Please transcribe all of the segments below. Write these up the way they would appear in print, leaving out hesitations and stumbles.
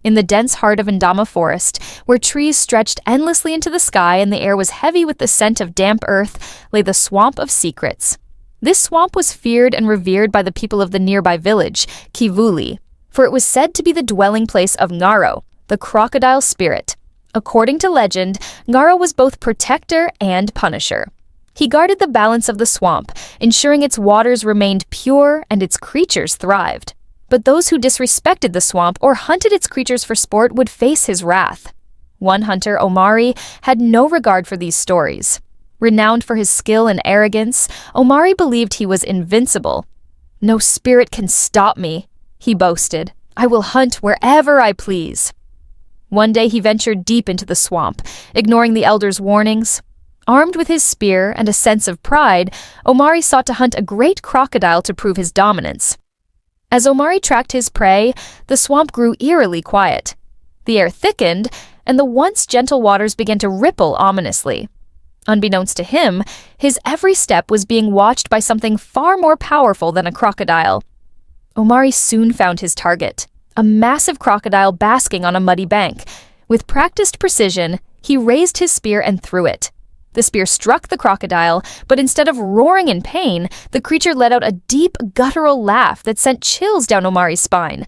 In the dense heart of Ndama Forest, where trees stretched endlessly into the sky and the air was heavy with the scent of damp earth, lay the Swamp of Secrets. This swamp was feared and revered by the people of the nearby village, Kivuli, for it was said to be the dwelling place of Ngaro, the crocodile spirit. According to legend, Ngaro was both protector and punisher. He guarded the balance of the swamp, ensuring its waters remained pure and its creatures thrived. But those who disrespected the swamp or hunted its creatures for sport would face his wrath. One hunter, Omari, had no regard for these stories. Renowned for his skill and arrogance, Omari believed he was invincible. "No spirit can stop me," he boasted. "I will hunt wherever I please." One day he ventured deep into the swamp, ignoring the elders' warnings. Armed with his spear and a sense of pride, Omari sought to hunt a great crocodile to prove his dominance. As Omari tracked his prey, the swamp grew eerily quiet. The air thickened, and the once gentle waters began to ripple ominously. Unbeknownst to him, his every step was being watched by something far more powerful than a crocodile. Omari soon found his target, a massive crocodile basking on a muddy bank. With practiced precision, he raised his spear and threw it. The spear struck the crocodile, but instead of roaring in pain, the creature let out a deep, guttural laugh that sent chills down Omari's spine.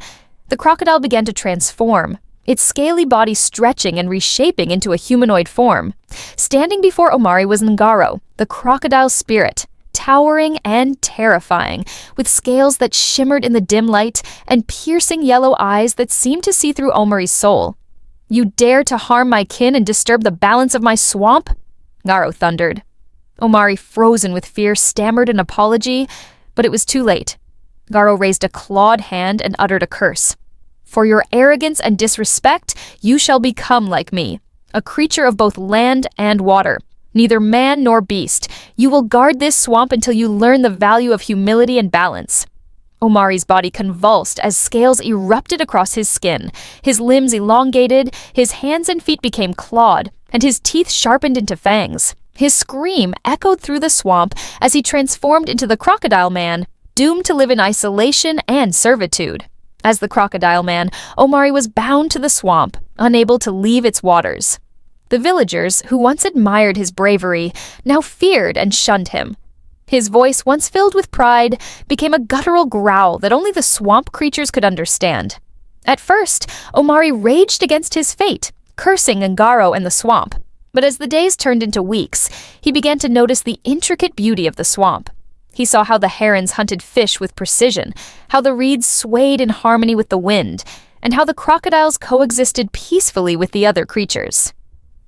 The crocodile began to transform, its scaly body stretching and reshaping into a humanoid form. Standing before Omari was Ngaro, the crocodile spirit, towering and terrifying, with scales that shimmered in the dim light and piercing yellow eyes that seemed to see through Omari's soul. "You dare to harm my kin and disturb the balance of my swamp?" Ngaro thundered. Omari, frozen with fear, stammered an apology, but it was too late. Ngaro raised a clawed hand and uttered a curse. "For your arrogance and disrespect, you shall become like me, a creature of both land and water. Neither man nor beast. You will guard this swamp until you learn the value of humility and balance." Omari's body convulsed as scales erupted across his skin. His limbs elongated, his hands and feet became clawed, and his teeth sharpened into fangs. His scream echoed through the swamp as he transformed into the Crocodile Man, doomed to live in isolation and servitude. As the Crocodile Man, Omari was bound to the swamp, unable to leave its waters. The villagers, who once admired his bravery, now feared and shunned him. His voice, once filled with pride, became a guttural growl that only the swamp creatures could understand. At first, Omari raged against his fate, cursing Ngaro and the swamp. But as the days turned into weeks, he began to notice the intricate beauty of the swamp. He saw how the herons hunted fish with precision, how the reeds swayed in harmony with the wind, and how the crocodiles coexisted peacefully with the other creatures.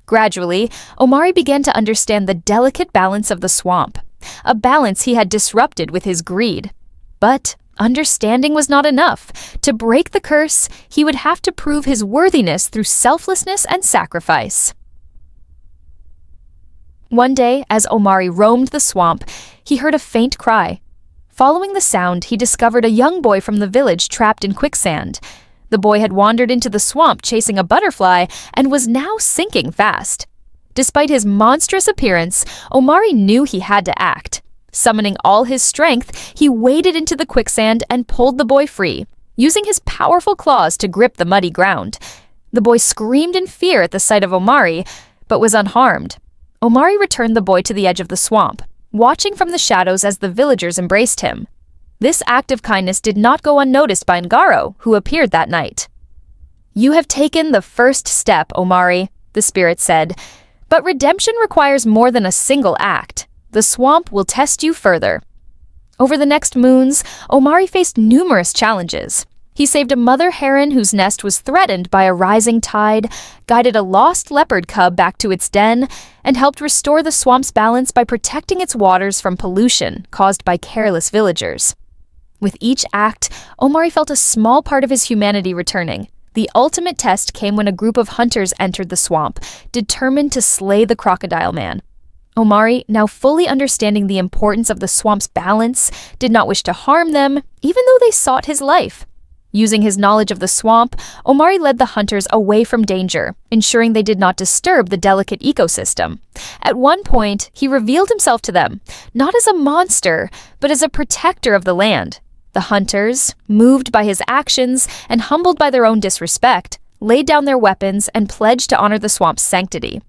Gradually, Omari began to understand the delicate balance of the swamp, a balance he had disrupted with his greed. But understanding was not enough. To break the curse, he would have to prove his worthiness through selflessness and sacrifice. One day, as Omari roamed the swamp, he heard a faint cry. Following the sound, he discovered a young boy from the village trapped in quicksand. The boy had wandered into the swamp chasing a butterfly and was now sinking fast. Despite his monstrous appearance, Omari knew he had to act. Summoning all his strength, he waded into the quicksand and pulled the boy free, using his powerful claws to grip the muddy ground. The boy screamed in fear at the sight of Omari, but was unharmed. Omari returned the boy to the edge of the swamp, watching from the shadows as the villagers embraced him. This act of kindness did not go unnoticed by Ngaro, who appeared that night. "You have taken the first step, Omari," the spirit said, "but redemption requires more than a single act. The swamp will test you further." Over the next moons, Omari faced numerous challenges. He saved a mother heron whose nest was threatened by a rising tide, guided a lost leopard cub back to its den, and helped restore the swamp's balance by protecting its waters from pollution caused by careless villagers. With each act, Omari felt a small part of his humanity returning. The ultimate test came when a group of hunters entered the swamp, determined to slay the Crocodile Man. Omari, now fully understanding the importance of the swamp's balance, did not wish to harm them, even though they sought his life. Using his knowledge of the swamp, Omari led the hunters away from danger, ensuring they did not disturb the delicate ecosystem. At one point, he revealed himself to them, not as a monster, but as a protector of the land. The hunters, moved by his actions and humbled by their own disrespect, laid down their weapons, and pledged to honor the swamp's sanctity.